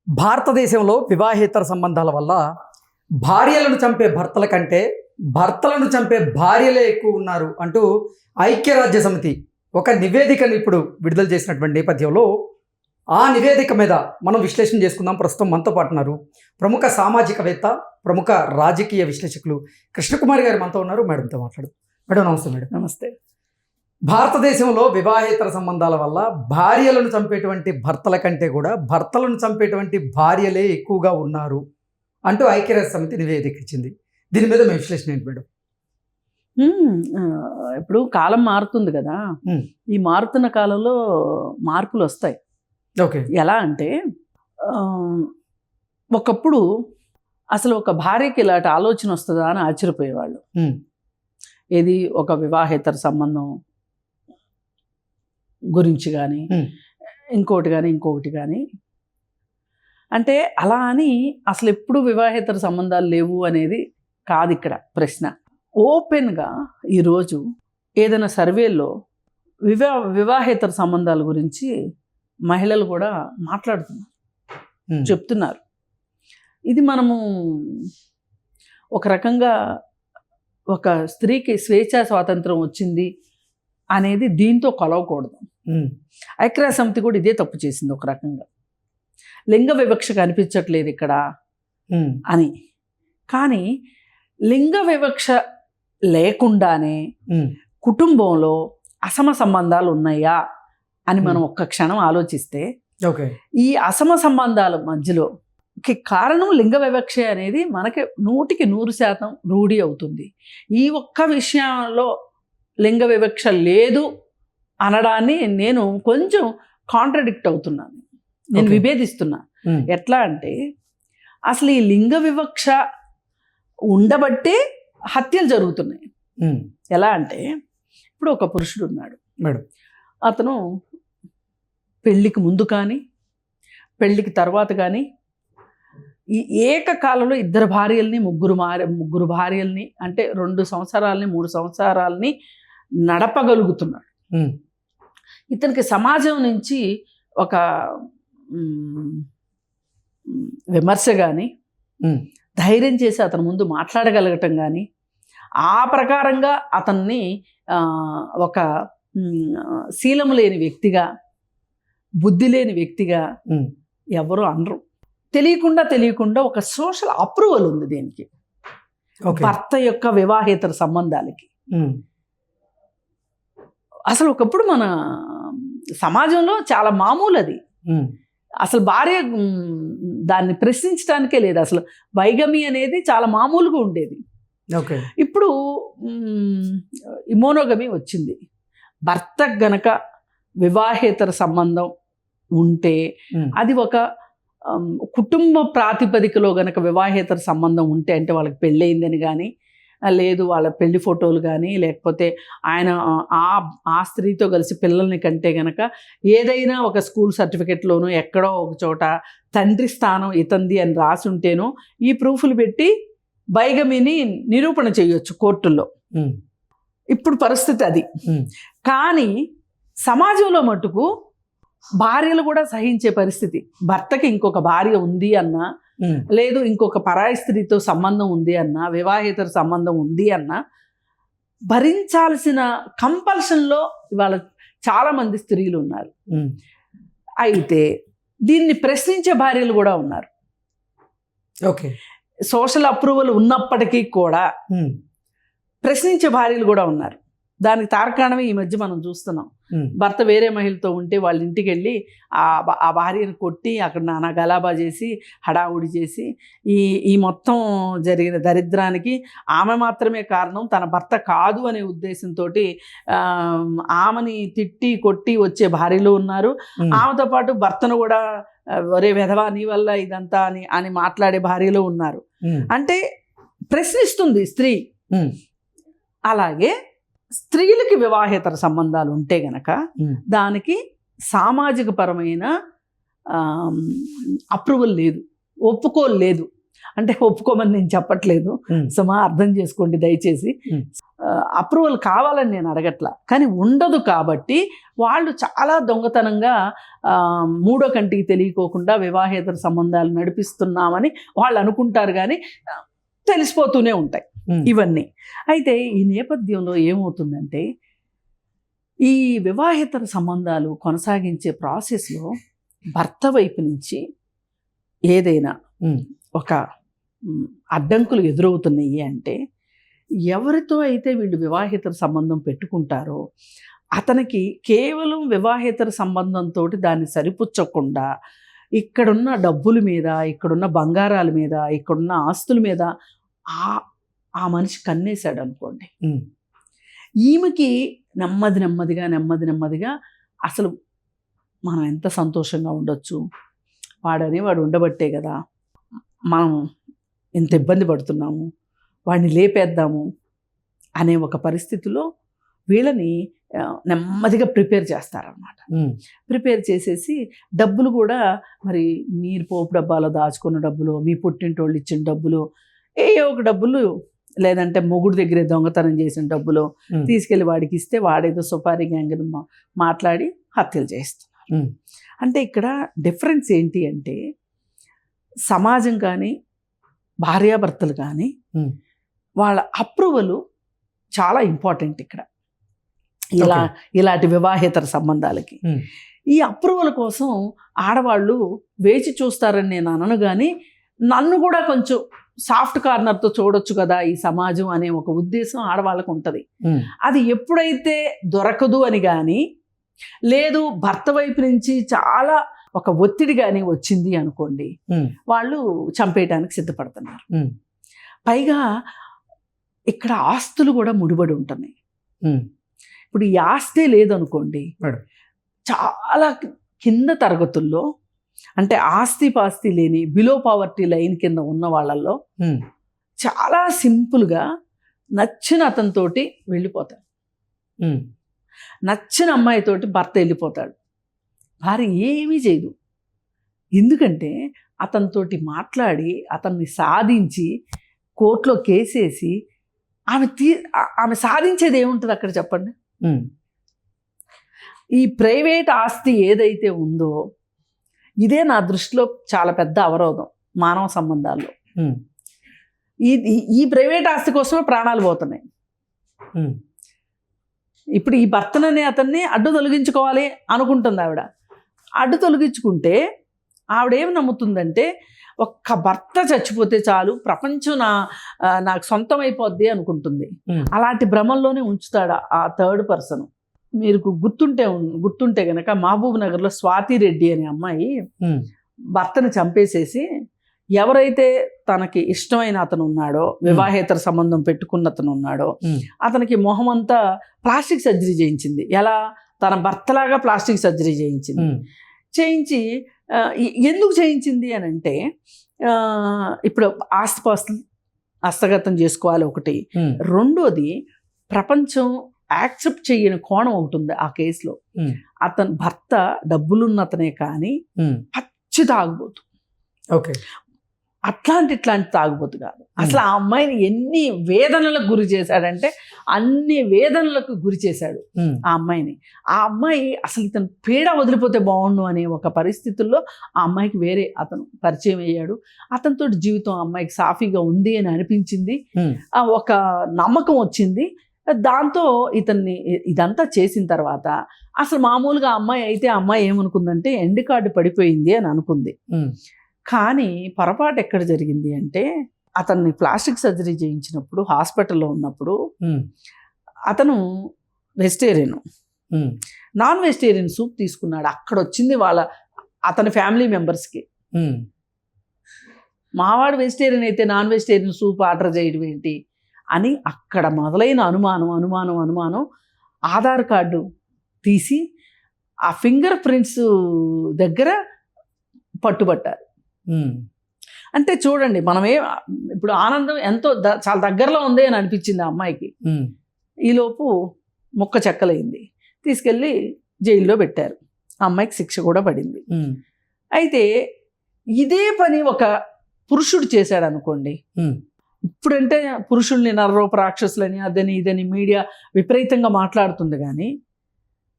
భారతదేశంలో వివాహేతర సంబంధాల వల్ల భార్యలను చంపే భర్తల కంటే భర్తలను చంపే భార్యలే ఎక్కువ ఉన్నారు అంటూ ఐక్యరాజ్య సమితి ఒక నివేదికను ఇప్పుడు విడుదల చేసినటువంటి నేపథ్యంలో ఆ నివేదిక మీద మనం విశ్లేషణ చేసుకుందాం. ప్రస్తుతం మనతో పాటు ఉన్నారు ప్రముఖ సామాజికవేత్త, ప్రముఖ రాజకీయ విశ్లేషకులు కృష్ణకుమారి గారు మనతో ఉన్నారు. మేడంతో మాట్లాడు. మేడం నమస్తే. మేడం నమస్తే. భారతదేశంలో వివాహేతర సంబంధాల వల్ల భార్యలను చంపేటువంటి భర్తల కంటే కూడా భర్తలను చంపేటువంటి భార్యలే ఎక్కువగా ఉన్నారు అంటూ ఐక్యరాజ్య సమితి నివేదిక ఇచ్చింది. దీని మీద మీ విశ్లేషణ ఏంటి మేడం? ఇప్పుడు కాలం మారుతుంది కదా, ఈ మారుతున్న కాలంలో మార్పులు వస్తాయి. ఓకే. ఎలా అంటే ఒకప్పుడు అసలు ఒక భార్యకి ఇలాంటి ఆలోచన వస్తుందా అని ఆశ్చర్యపోయేవాళ్ళు. ఏది ఒక వివాహేతర సంబంధం గురించి కానీ ఇంకొకటి కానీ అంటే అలా అని అసలు ఎప్పుడు వివాహేతర సంబంధాలు లేవు అనేది కాదు ఇక్కడ ప్రశ్న. ఓపెన్గా ఈరోజు ఏదైనా సర్వేల్లో వివాహేతర సంబంధాల గురించి మహిళలు కూడా మాట్లాడుతున్నారు, చెప్తున్నారు. ఇది మనము ఒక రకంగా ఒక స్త్రీకి స్వేచ్ఛా స్వాతంత్రం వచ్చింది అనేది దీంతో కొలవకూడదు. ఐక్యరాజ్య సమితి కూడా ఇదే తప్పు చేసింది ఒక రకంగా. లింగ వివక్ష కనిపించట్లేదు ఇక్కడ అని. కానీ లింగ వివక్ష లేకుండానే కుటుంబంలో అసమ సంబంధాలు ఉన్నాయా అని మనం ఒక్క క్షణం ఆలోచిస్తే ఈ అసమ సంబంధాల మధ్యలో కారణం లింగ వివక్ష అనేది మనకి 100% రూఢి అవుతుంది. ఈ ఒక్క విషయంలో లింగ వివక్ష లేదు అనడాన్ని నేను కొంచెం కాంట్రడిక్ట్ అవుతున్నాను, నేను విభేదిస్తున్నా. ఎట్లా అంటే అసలు ఈ లింగ వివక్ష ఉండబట్టే హత్యలు జరుగుతున్నాయి. ఎలా అంటే ఇప్పుడు ఒక పురుషుడు ఉన్నాడు మేడం, అతను పెళ్ళికి ముందు కానీ పెళ్ళికి తర్వాత కానీ ఈ ఏకకాలంలో 2 భార్యల్ని 3 భార్యల్ని అంటే 2 సంవత్సరాలని 3 సంవత్సరాలని నడపగలుగుతున్నాడు. ఇతనికి సమాజం నుంచి ఒక విమర్శ కానీ ధైర్యం చేసి అతని ముందు మాట్లాడగలగటం కానీ ఆ ప్రకారంగా అతన్ని ఒక శీలము లేని వ్యక్తిగా, బుద్ధి లేని వ్యక్తిగా ఎవరు అనరు. తెలియకుండా ఒక సోషల్ అప్రూవల్ ఉంది దీనికి, భర్త యొక్క వివాహేతర సంబంధాలకి. అసలు ఒకప్పుడు మన సమాజంలో చాలా మామూలు అది. అసలు భార్య దాన్ని ప్రశ్నించడానికే లేదు. అసలు వైగమి అనేది చాలా మామూలుగా ఉండేది. ఇప్పుడు మోనోగమి వచ్చింది. భర్త గనక వివాహేతర సంబంధం ఉంటే అది ఒక కుటుంబ ప్రాతిపదికలో గనక వివాహేతర సంబంధం ఉంటే, అంటే వాళ్ళకి పెళ్ళయిందని కానీ లేదు వాళ్ళ పెళ్లి ఫోటోలు కానీ లేకపోతే ఆయన ఆ స్త్రీతో కలిసి పిల్లల్ని కంటే గనక ఏదైనా ఒక స్కూల్ సర్టిఫికెట్లోనూ ఎక్కడో ఒక చోట తండ్రి స్థానం ఇతంది అని రాసి ఉంటేనో ఈ ప్రూఫ్లు పెట్టి బైగమిని నిరూపణ చేయొచ్చు కోర్టుల్లో. ఇప్పుడు పరిస్థితి అది. కానీ సమాజంలో మటుకు భార్యలు కూడా సహించే పరిస్థితి. భర్తకి ఇంకొక భార్య ఉంది అన్నా, లేదు ఇంకొక పరాయి స్త్రీతో సంబంధం ఉంది అన్నా, వివాహేతర సంబంధం ఉంది అన్నా భరించాల్సిన కంపల్షన్లో ఇవాళ చాలామంది స్త్రీలు ఉన్నారు. అయితే దీన్ని ప్రశ్నించే భార్యలు కూడా ఉన్నారు. సోషల్ అప్రూవల్ ఉన్నప్పటికీ కూడా ప్రశ్నించే భార్యలు కూడా ఉన్నారు. దానికి తార్కాణమే ఈ మధ్య మనం చూస్తున్నాం. భర్త వేరే మహిళతో ఉంటే వాళ్ళ ఇంటికి వెళ్ళి ఆ భార్యను కొట్టి అక్కడ నానా గలాబా చేసి హడావుడి చేసి ఈ మొత్తం జరిగిన దరిద్రానికి ఆమె మాత్రమే కారణం, తన భర్త కాదు అనే ఉద్దేశంతో ఆమెని తిట్టి కొట్టి వచ్చే భార్యలు ఉన్నారు. ఆమెతో పాటు భర్తను కూడా ఒరే వెధవా నీ వల్ల ఇదంతా అని మాట్లాడే భార్యలు ఉన్నారు. అంటే ప్రశ్నిస్తుంది స్త్రీ. అలాగే స్త్రీలకి వివాహేతర సంబంధాలు ఉంటే గనక దానికి సామాజిక పరమైన అప్రూవల్ లేదు, ఒప్పుకోలు లేదు. అంటే ఒప్పుకోమని నేను చెప్పట్లేదు, సుమా అర్థం చేసుకోండి దయచేసి. అప్రూవల్ కావాలని నేను అడగట్లా, కానీ ఉండదు కాబట్టి వాళ్ళు చాలా దొంగతనంగా మూడో కంటికి తెలియకోకుండా వివాహేతర సంబంధాలు నడిపిస్తున్నామని వాళ్ళు అనుకుంటారు, కానీ తెలిసిపోతూనే ఉంటాయి ఇవన్నీ. అయితే ఈ నేపథ్యంలో ఏమవుతుందంటే ఈ వివాహేతర సంబంధాలు కొనసాగించే ప్రాసెస్లో భర్త వైపు నుంచి ఏదైనా ఒక అడ్డంకులు ఎదురవుతున్నాయి అంటే, ఎవరితో అయితే వీళ్ళు వివాహేతర సంబంధం పెట్టుకుంటారో అతనికి కేవలం వివాహేతర సంబంధంతో దాన్ని సరిపుచ్చకుండా ఇక్కడున్న డబ్బుల మీద, ఇక్కడున్న బంగారాల మీద, ఇక్కడున్న ఆస్తుల మీద ఆ మనిషి కన్నేశాడు అనుకోండి, ఈమెకి నెమ్మదిగా అసలు మనం ఎంత సంతోషంగా ఉండొచ్చు, వాడు ఉండబట్టే కదా మనం ఎంత ఇబ్బంది పడుతున్నాము, వాడిని లేపేద్దాము అనే ఒక పరిస్థితిలో వీళ్ళని నెమ్మదిగా ప్రిపేర్ చేస్తారనమాట. ప్రిపేర్ చేసేసి డబ్బులు కూడా మరి మీరు పోపు డబ్బాలో దాచుకున్న డబ్బులు, మీ పుట్టింటోళ్ళు ఇచ్చిన డబ్బులు, ఏ ఒక డబ్బులు, లేదంటే మొగుడు దగ్గరే దొంగతనం చేసిన డబ్బులు తీసుకెళ్ళి వాడికి ఇస్తే వాడేదో సుపారీ గ్యాంగ్ని మాట్లాడి హత్యలు చేస్తున్నారు. అంటే ఇక్కడ డిఫరెన్స్ ఏంటి అంటే, సమాజం కానీ భార్యాభర్తలు కానీ వాళ్ళ అప్రూవల్ చాలా ఇంపార్టెంట్ ఇక్కడ ఇలాంటి వివాహేతర సంబంధాలకి. ఈ అప్రూవల్ కోసం ఆడవాళ్ళు వేచి చూస్తారని నేను అనను, కానీ నన్ను కూడా కొంచెం సాఫ్ట్ కార్నర్తో చూడొచ్చు కదా ఈ సమాజం అనే ఒక ఉద్దేశం ఆడవాళ్ళకు ఉంటుంది. అది ఎప్పుడైతే దొరకదు అని కానీ, లేదు భర్త వైపు నుంచి చాలా ఒక ఒత్తిడి కానీ వచ్చింది అనుకోండి, వాళ్ళు చంపేయడానికి సిద్ధపడుతున్నారు. పైగా ఇక్కడ ఆస్తులు కూడా ముడిపడి ఉంటున్నాయి. ఇప్పుడు ఈ ఆస్తే లేదనుకోండి, చాలా కింద తరగతుల్లో, అంటే ఆస్తి పాస్తి లేని బిలో పావర్టీ లైన్ కింద ఉన్న వాళ్ళల్లో చాలా సింపుల్గా నచ్చిన అతనితోటి వెళ్ళిపోతాడు, నచ్చిన అమ్మాయితోటి భర్త వెళ్ళిపోతాడు, భార్య ఏమీ చేయదు. ఎందుకంటే అతనితోటి మాట్లాడి అతన్ని సాధించి కోర్టులో కేసేసి ఆమె సాధించేది ఏముంటుంది అక్కడ చెప్పండి. ఈ ప్రైవేట్ ఆస్తి ఏదైతే ఉందో ఇదే నా దృష్టిలో చాలా పెద్ద అవరోధం మానవ సంబంధాల్లో. ఈ ప్రైవేట్ ఆస్తి కోసమే ప్రాణాలు పోతున్నాయి. ఇప్పుడు ఈ భర్తననే అతన్ని అడ్డు తొలగించుకోవాలి అనుకుంటుంది ఆవిడ. అడ్డు తొలగించుకుంటే ఆవిడేమి నమ్ముతుందంటే, ఒక్క భర్త చచ్చిపోతే చాలు, ప్రపంచం నాకు సొంతం అయిపోద్ది అనుకుంటుంది. అలాంటి భ్రమంలోనే ఉంచుతాడు ఆ థర్డ్ పర్సన్. మీరు గుర్తుంటే గనక మహబూబ్ నగర్లో స్వాతి రెడ్డి అనే అమ్మాయి భర్తను చంపేసేసి, ఎవరైతే తనకి ఇష్టమైన అతను ఉన్నాడో, వివాహేతర సంబంధం పెట్టుకున్న అతను ఉన్నాడో, అతనికి మొహం అంతా ప్లాస్టిక్ సర్జరీ చేయించింది. ఎలా? తన భర్తలాగా ప్లాస్టిక్ సర్జరీ చేయించి ఎందుకు చేయించింది అని అంటే, ఇప్పుడు ఆస్తిపాస్తులు హస్తగతం చేసుకోవాలి ఒకటి, రెండోది ప్రపంచం యాక్సెప్ట్ చేయని కోణం ఉంటుంది ఆ కేసులో. అతని భర్త డబ్బులున్నతనే కానీ పచ్చి తాగుబోతు. ఓకే, ఇట్లాంటి తాగుబోతు కాదు. అసలు ఆ అమ్మాయిని ఎన్ని వేదనలకు గురి చేశాడంటే అన్ని వేదనలకు గురి చేశాడు ఆ అమ్మాయిని. ఆ అమ్మాయి అసలు ఇతను పీడ వదిలిపోతే బాగుండు అనే ఒక పరిస్థితుల్లో ఆ అమ్మాయికి వేరే అతను పరిచయం అయ్యాడు. అతనితో జీవితం ఆ అమ్మాయికి సాఫీగా ఉంది అని అనిపించింది, ఒక నమ్మకం వచ్చింది. దాంతో ఇదంతా చేసిన తర్వాత అసలు మామూలుగా అమ్మాయి అయితే ఆ అమ్మాయి ఏమనుకుందంటే ఎండ్ కార్డు పడిపోయింది అని అనుకుంది. కానీ పొరపాటు ఎక్కడ జరిగింది అంటే, అతన్ని ప్లాస్టిక్ సర్జరీ చేయించినప్పుడు హాస్పిటల్లో ఉన్నప్పుడు అతను వెజిటేరియన్, నాన్ వెజిటేరియన్ సూప్ తీసుకున్నాడు. అక్కడ వచ్చింది అతని ఫ్యామిలీ మెంబర్స్కి, మావాడు వెజిటేరియన్ అయితే నాన్ వెజిటేరియన్ సూప్ ఆర్డర్ చేయడం ఏంటి అని అక్కడ మొదలైన అనుమానం. ఆధార్ కార్డు తీసి ఆ ఫింగర్ ప్రింట్స్ దగ్గర పట్టుబట్టారు. అంటే చూడండి, ఇప్పుడు ఆనందం ఎంతో చాలా దగ్గరలో ఉంది అని అనిపించింది ఆ అమ్మాయికి. ఈలోపు ముక్క చెక్కలైంది, తీసుకెళ్ళి జైల్లో పెట్టారు. ఆ అమ్మాయికి శిక్ష కూడా పడింది. అయితే ఇదే పని ఒక పురుషుడు చేశాడు అనుకోండి, ఇప్పుడంటే పురుషుల్ని నరరూప రాక్షసులని అదని ఇదని మీడియా విపరీతంగా మాట్లాడుతుంది. కానీ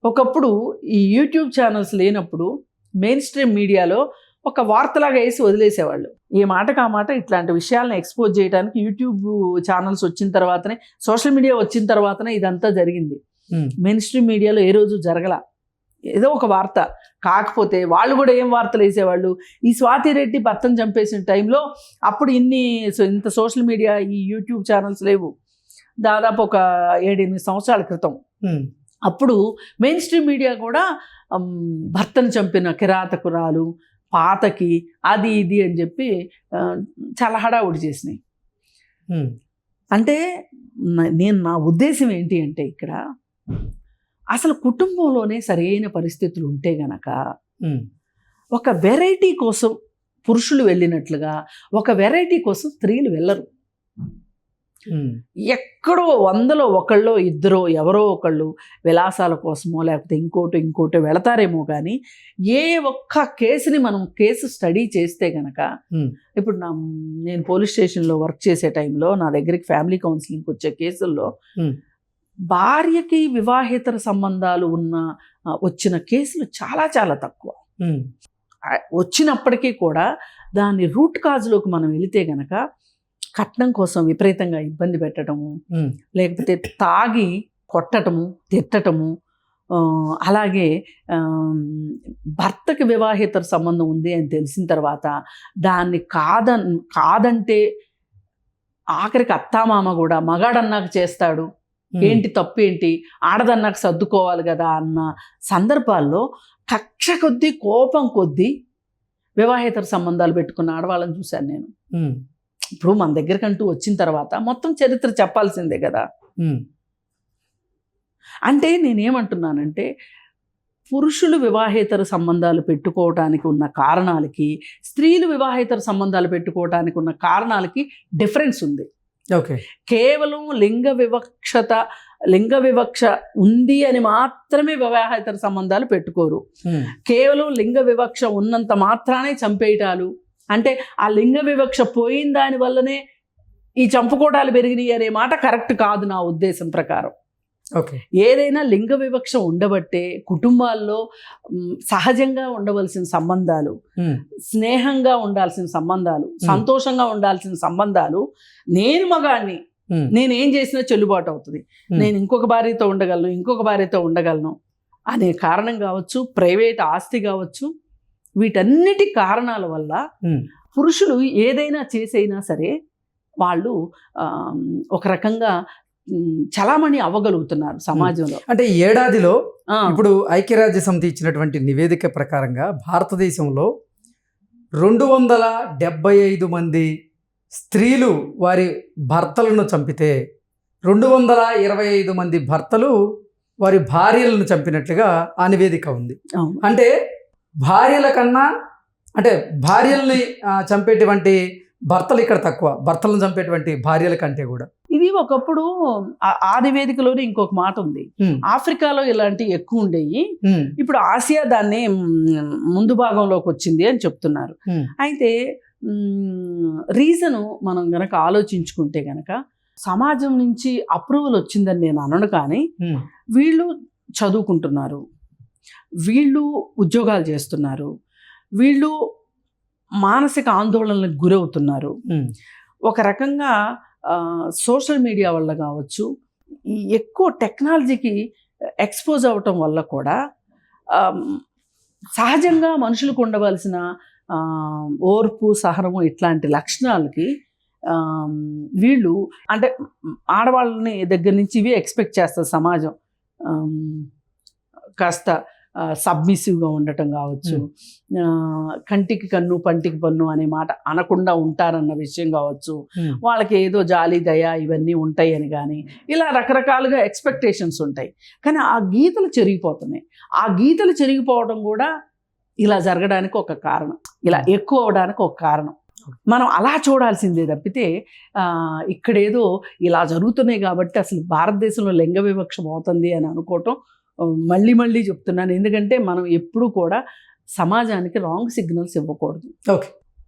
ఒకప్పుడు ఈ యూట్యూబ్ ఛానల్స్ లేనప్పుడు మెయిన్ స్ట్రీమ్ మీడియాలో ఒక వార్తలాగా వేసి వదిలేసేవాళ్ళు. ఈ మాటకు ఆ మాట ఇట్లాంటి విషయాలను ఎక్స్పోజ్ చేయడానికి యూట్యూబ్ ఛానల్స్ వచ్చిన తర్వాతనే, సోషల్ మీడియా వచ్చిన తర్వాతనే ఇదంతా జరిగింది. మెయిన్ స్ట్రీమ్ మీడియాలో ఏ రోజు జరగల. ఏదో ఒక వార్త, కాకపోతే వాళ్ళు కూడా ఏం వార్తలు వేసేవాళ్ళు, ఈ స్వాతి రెడ్డి భర్తను చంపేసిన టైంలో అప్పుడు ఇంత సోషల్ మీడియా ఈ యూట్యూబ్ ఛానల్స్ లేవు, దాదాపు ఒక 7-8 సంవత్సరాల క్రితం. అప్పుడు మెయిన్ స్ట్రీమ్ మీడియా కూడా భర్తను చంపిన కిరాతకురాలు, పాతకి, అది ఇది అని చెప్పి చాలా హడావుడి చేసినాయి. అంటే నా ఉద్దేశం ఏంటి అంటే, ఇక్కడ అసలు కుటుంబంలోనే సరైన పరిస్థితులు ఉంటే గనక ఒక వెరైటీ కోసం పురుషులు వెళ్ళినట్లుగా ఒక వెరైటీ కోసం స్త్రీలు వెళ్ళరు. ఎక్కడో 100లో 1 2 ఎవరో ఒకళ్ళు విలాసాల కోసమో లేకపోతే ఇంకోటో వెళతారేమో. కానీ ఏ ఒక్క కేసుని మనం కేసు స్టడీ చేస్తే గనక, ఇప్పుడు నేను పోలీస్ స్టేషన్లో వర్క్ చేసే టైంలో నా దగ్గరికి ఫ్యామిలీ కౌన్సిలింగ్కి వచ్చే కేసుల్లో భార్యకి వివాహేతర సంబంధాలు వచ్చిన కేసులు చాలా చాలా తక్కువ. వచ్చినప్పటికీ కూడా దాని రూట్ కాజ్లోకి మనం వెళితే గనక కట్నం కోసం విపరీతంగా ఇబ్బంది పెట్టడము, లేకపోతే తాగి కొట్టటము, తిట్టటము, అలాగే భర్తకి వివాహేతర సంబంధం ఉంది అని తెలిసిన తర్వాత దాన్ని కాదంటే ఆఖరికి అత్తామామ కూడా మగాడన్నాక చేస్తాడు, ఏంటి తప్పు ఏంటి, ఆడదన్నాక సర్దుకోవాలి కదా అన్న సందర్భాల్లో కక్ష కొద్దీ కోపం కొద్దీ వివాహేతర సంబంధాలు పెట్టుకున్న ఆడవాళ్ళని చూశాను నేను. ఇప్పుడు మన దగ్గరకంటూ వచ్చిన తర్వాత మొత్తం చరిత్ర చెప్పాల్సిందే కదా. అంటే నేనేమంటున్నానంటే, పురుషులు వివాహేతర సంబంధాలు పెట్టుకోవటానికి ఉన్న కారణాలకి, స్త్రీలు వివాహేతర సంబంధాలు పెట్టుకోవటానికి ఉన్న కారణాలకి డిఫరెన్స్ ఉంది. ఓకే, కేవలం లింగ వివక్ష ఉంది అని మాత్రమే వివాహేతర సంబంధాలు పెట్టుకోరు. కేవలం లింగ వివక్ష ఉన్నంత మాత్రానే చంపేయటాలు, అంటే ఆ లింగ వివక్ష పోయిన దాని వల్లనే ఈ చంపుకోవటాలు పెరిగినాయి అనే మాట కరెక్ట్ కాదు నా ఉద్దేశం ప్రకారం. ఓకే, ఏదైనా లింగ వివక్ష ఉండబట్టే కుటుంబాల్లో సహజంగా ఉండవలసిన సంబంధాలు, స్నేహంగా ఉండాల్సిన సంబంధాలు, సంతోషంగా ఉండాల్సిన సంబంధాలు, నేను మగాన్ని నేనేం చేసినా చెల్లుబాటు అవుతుంది, నేను ఇంకొక భార్యతో ఉండగలను అనే కారణం కావచ్చు, ప్రైవేట్ ఆస్తి కావచ్చు, వీటన్నిటి కారణాల వల్ల పురుషులు ఏదైనా చేసైనా సరే వాళ్ళు ఒక రకంగా చలామణి అవ్వగలుగుతున్నారు సమాజంలో. అంటే ఏడాదిలో ఇప్పుడు ఐక్యరాజ్య సమితి ఇచ్చినటువంటి నివేదిక ప్రకారంగా భారతదేశంలో 275 మంది స్త్రీలు వారి భర్తలను చంపితే 225 మంది భర్తలు వారి భార్యలను చంపినట్లుగా ఆ నివేదిక ఉంది. అంటే భార్యల కన్నా, అంటే భార్యల్ని చంపేటువంటి భర్తలు ఇక్కడ తక్కువ, భర్తలను చంపేటువంటి భార్యల కంటే కూడా. ఇది ఒకప్పుడు ఆ నివేదికలోనే ఇంకొక మాట ఉంది, ఆఫ్రికాలో ఇలాంటివి ఎక్కువ ఉండేవి, ఇప్పుడు ఆసియా దాన్ని ముందు భాగంలోకి వచ్చింది అని చెప్తున్నారు. అయితే రీజను మనం గనక ఆలోచించుకుంటే గనక సమాజం నుంచి అప్రూవల్ వచ్చిందని నేను అనను, కానీ వీళ్ళు చదువుకుంటున్నారు, వీళ్ళు ఉద్యోగాలు చేస్తున్నారు, వీళ్ళు మానసిక ఆందోళనలకు గురవుతున్నారు. ఒక రకంగా సోషల్ మీడియా వల్ల కావచ్చు, ఎక్కువ టెక్నాలజీకి ఎక్స్పోజ్ అవ్వటం వల్ల కూడా సహజంగా మనుషులకు ఉండవలసిన ఓర్పు, సహనము ఇట్లాంటి లక్షణాలకి వీళ్ళు, అంటే ఆడవాళ్ళని దగ్గర నుంచి ఇవి ఎక్స్పెక్ట్ చేస్తారు సమాజం. కాస్త సబ్మిసివ్గా ఉండటం కావచ్చు, కంటికి కన్ను పంటికి పన్ను అనే మాట అనకుండా ఉంటారన్న విషయం కావచ్చు, వాళ్ళకి ఏదో జాలి దయ ఇవన్నీ ఉంటాయి అని, కానీ ఇలా రకరకాలుగా ఎక్స్పెక్టేషన్స్ ఉంటాయి. కానీ ఆ గీతలు చెరిగిపోతున్నాయి. ఆ గీతలు చెరిగిపోవడం కూడా ఇలా జరగడానికి ఒక కారణం, ఇలా ఎక్కువ అవడానికి ఒక కారణం. మనం అలా చూడాల్సిందే తప్పితే ఇక్కడేదో ఇలా జరుగుతున్నాయి కాబట్టి అసలు భారతదేశంలో లింగ వివక్ష అవుతుంది అని అనుకోవటం మళ్ళీ చెప్తున్నాను. ఎందుకంటే మనం ఎప్పుడూ కూడా సమాజానికి రాంగ్ సిగ్నల్స్ ఇవ్వకూడదు.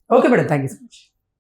Okay madam, thank you so much.